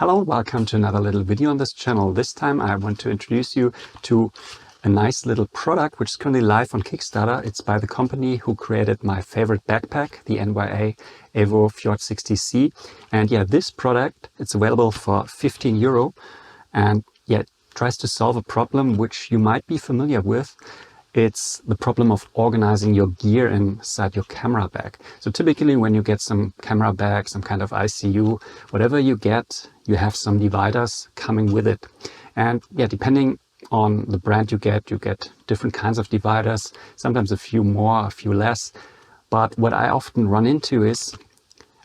Hello and welcome to another little video on this channel. This time I want to introduce you to a nice little product which is currently live on Kickstarter. It's by the company who created my favorite backpack, the NYA-EVO Fjord 60C. And yeah, this product, it's available for €15 and yeah, it tries to solve a problem which you might be familiar with. It's the problem of organizing your gear inside your camera bag. So typically when you get some camera bag, some kind of ICU, whatever you get, you have some dividers coming with it. And yeah, depending on the brand you get different kinds of dividers, sometimes a few more, a few less. But what I often run into is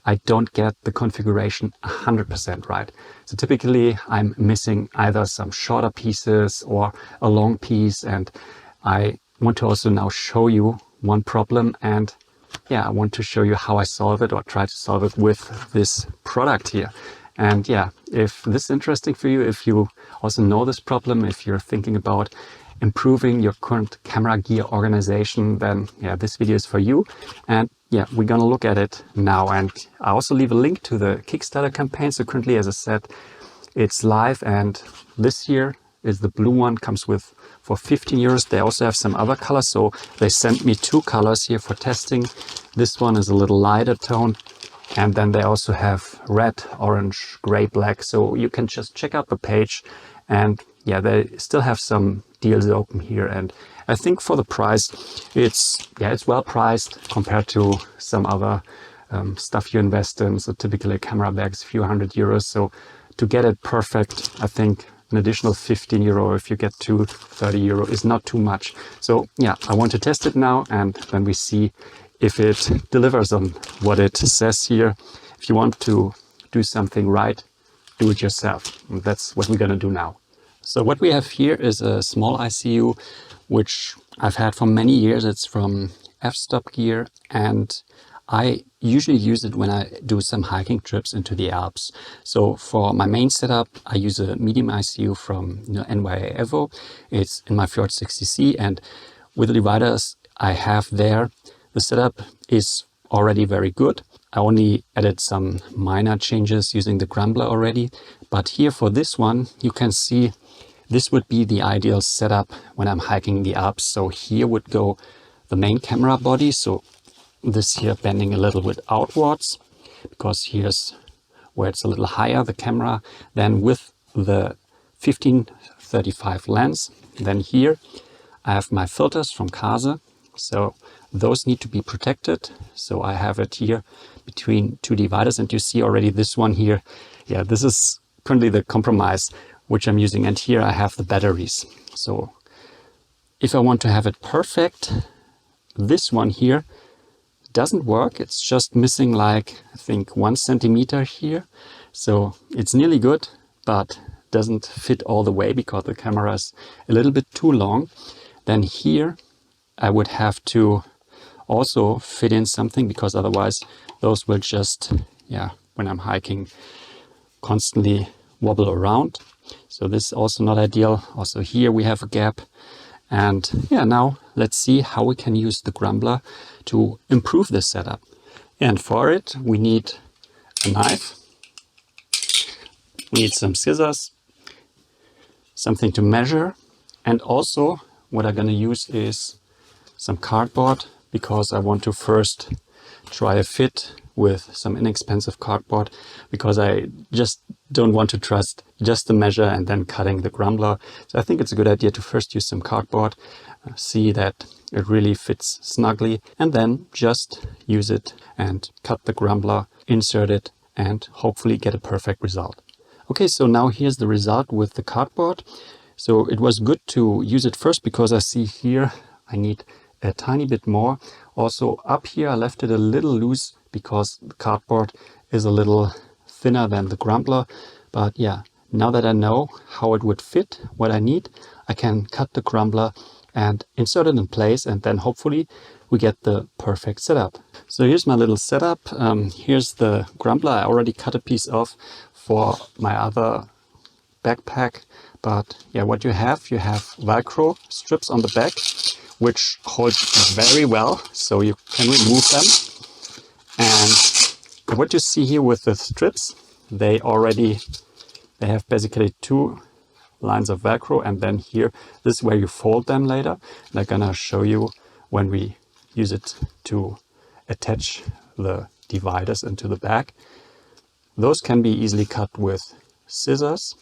I don't get the configuration 100% right. So typically I'm missing either some shorter pieces or a long piece, and I want to also now show you one problem, and yeah, I want to show you how I solve it or try to solve it with this product here. And yeah, if this is interesting for you, if you also know this problem, if you're thinking about improving your current camera gear organization, then yeah, this video is for you. And yeah, we're gonna look at it now. And I also leave a link to the Kickstarter campaign. So currently, as I said, it's live, and this year is the blue one, comes with for €15. They also have some other colors, so they sent me two colors here for testing. This one is a little lighter tone, and then they also have red, orange, gray, black. So you can just check out the page, and yeah, they still have some deals open here. And I think for the price, it's well priced compared to some other stuff you invest in. So typically a camera bag is a few €100. So to get it perfect, I think an additional €15 if you get to €30 is not too much. So yeah, I want to test it now, and then we see if it delivers on what it says here. If you want to do something right, do it yourself. And that's what we're going to do now. So what we have here is a small ICU, which I've had for many years. It's from F-Stop Gear, and I usually use it when I do some hiking trips into the Alps. So for my main setup, I use a medium ICU from NYA-EVO. It's in my Fjord 60C, and with the dividers I have there, the setup is already very good. I only added some minor changes using the Grumbler already. But here for this one, you can see this would be the ideal setup when I'm hiking the Alps. So here would go the main camera body. So this here bending a little bit outwards, because here's where it's a little higher, the camera, then with the 15-35 lens. Then here I have my filters from Kase, so those need to be protected. So I have it here between two dividers, and you see already this one here. Yeah, this is currently the compromise which I'm using, and here I have the batteries. So if I want to have it perfect, this one here doesn't work. It's just missing like, I think, 1 centimeter here. So it's nearly good, but doesn't fit all the way because the camera is a little bit too long. Then here I would have to also fit in something, because otherwise those will just, yeah, when I'm hiking, constantly wobble around. So this is also not ideal. Also here we have a gap. And yeah, now let's see how we can use the Grumbler to improve this setup. And for it, we need a knife, we need some scissors, something to measure, and also what I'm going to use is some cardboard, because I want to first try a fit with some inexpensive cardboard, because I just don't want to trust just the measure and then cutting the Grumbler. So I think it's a good idea to first use some cardboard, see that it really fits snugly, and then just use it and cut the Grumbler, insert it, and hopefully get a perfect result. Okay, so now here's the result with the cardboard. So it was good to use it first, because I see here I need a tiny bit more. Also up here I left it a little loose because the cardboard is a little thinner than the Grumbler. But yeah, now that I know how it would fit, what I need, I can cut the Grumbler and insert it in place, and then hopefully we get the perfect setup. So here's my little setup. Here's the Grumbler. I already cut a piece off for my other backpack. But yeah, what you have Velcro strips on the back, which hold very well, so you can remove them. And what you see here with the strips, they already They have basically 2 lines of Velcro, and then here, this is where you fold them later. And I'm gonna show you when we use it to attach the dividers into the back. Those can be easily cut with scissors.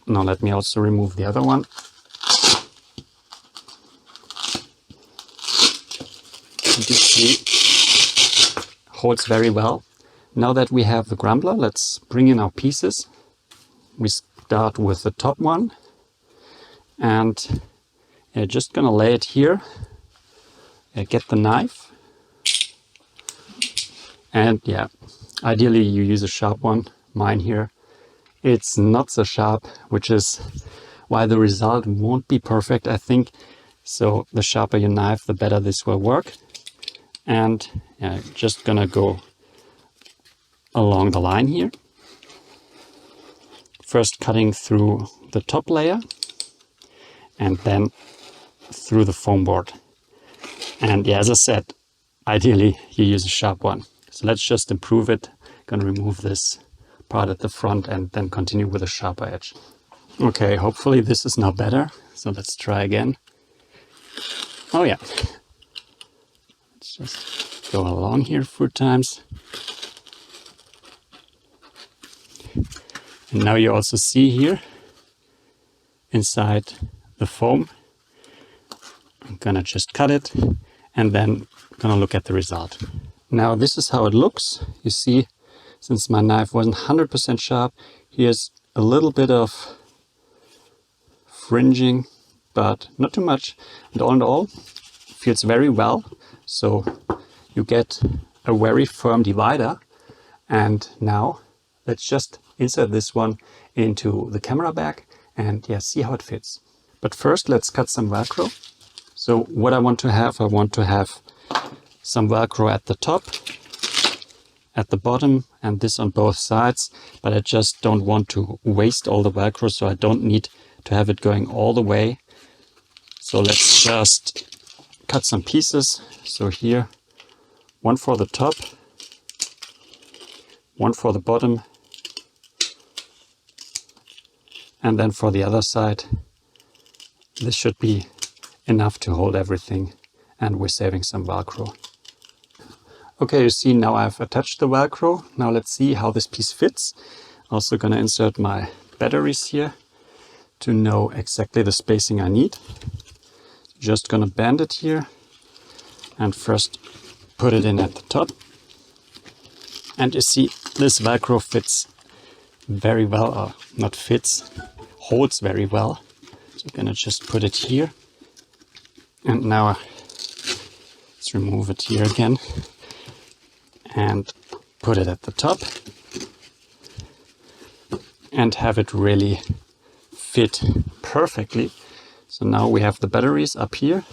Now let me also remove the other one. You see, holds very well. Now that we have the Grumbler, let's bring in our pieces. We start with the top one, and just gonna lay it here. Get the knife, and yeah, ideally you use a sharp one. Mine here, it's not so sharp, which is why the result won't be perfect, I think. So the sharper your knife, the better this will work. And yeah, just gonna go along the line here. First cutting through the top layer and then through the foam board. And yeah, as I said, ideally you use a sharp one. So let's just improve it. Gonna remove this part at the front and then continue with a sharper edge. Okay, hopefully this is now better. So let's try again. Oh yeah. Let's just go along here 4 times. And now you also see here inside the foam. I'm gonna just cut it and then gonna look at the result. Now this is how it looks. You see, since my knife wasn't 100% sharp, here's a little bit of fringing, but not too much. And all in all, feels very well. So you get a very firm divider. And now let's just insert this one into the camera bag and yeah, see how it fits. But first let's cut some Velcro. So what I want to have some Velcro at the top, at the bottom, and this on both sides, but I just don't want to waste all the Velcro, so I don't need to have it going all the way. So let's just cut some pieces. So here, one for the top, one for the bottom, and then for the other side. This should be enough to hold everything, and we're saving some Velcro. Okay, you see now I've attached the Velcro. Now let's see how this piece fits. Also gonna insert my batteries here to know exactly the spacing I need. Just gonna bend it here and first put it in at the top. And you see this Velcro fits very well, or not fits, holds very well. So I'm gonna just put it here. And now let's remove it here again and put it at the top and have it really fit perfectly. So now we have the batteries up here,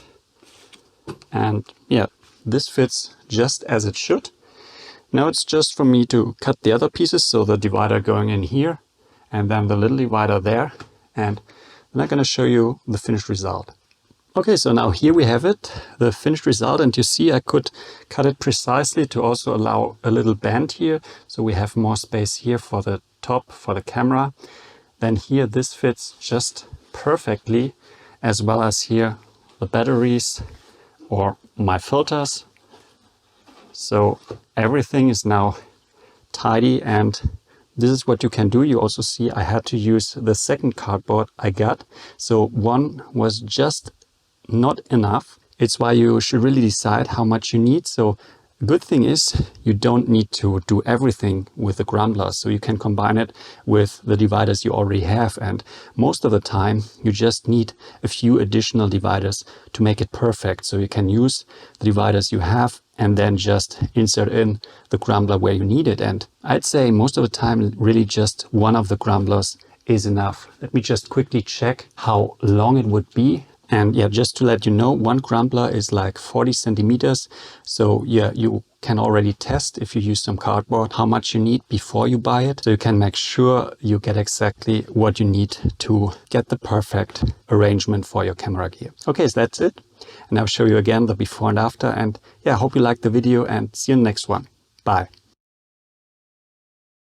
and yeah, this fits just as it should. Now it's just for me to cut the other pieces, so the divider going in here and then the little divider there, and then I'm going to show you the finished result. Okay, so now here we have it, the finished result, and you see I could cut it precisely to also allow a little bend here, so we have more space here for the top, for the camera. Then here this fits just perfectly, as well as here the batteries or my filters. So everything is now tidy, and this is what you can do. You also see I had to use the second cardboard I got, so one was just not enough. It's why you should really decide how much you need. So a good thing is you don't need to do everything with the Grumbler, so you can combine it with the dividers you already have, and most of the time you just need a few additional dividers to make it perfect. So you can use the dividers you have and then just insert in the Grumbler where you need it. And I'd say most of the time really just one of the Grumblers is enough. Let me just quickly check how long it would be. And yeah, just to let you know, one Grumbler is like 40 centimeters. So yeah, you can already test, if you use some cardboard, how much you need before you buy it. So you can make sure you get exactly what you need to get the perfect arrangement for your camera gear. Okay, so that's it. And I'll show you again the before and after. And yeah, I hope you liked the video, and see you in the next one. Bye.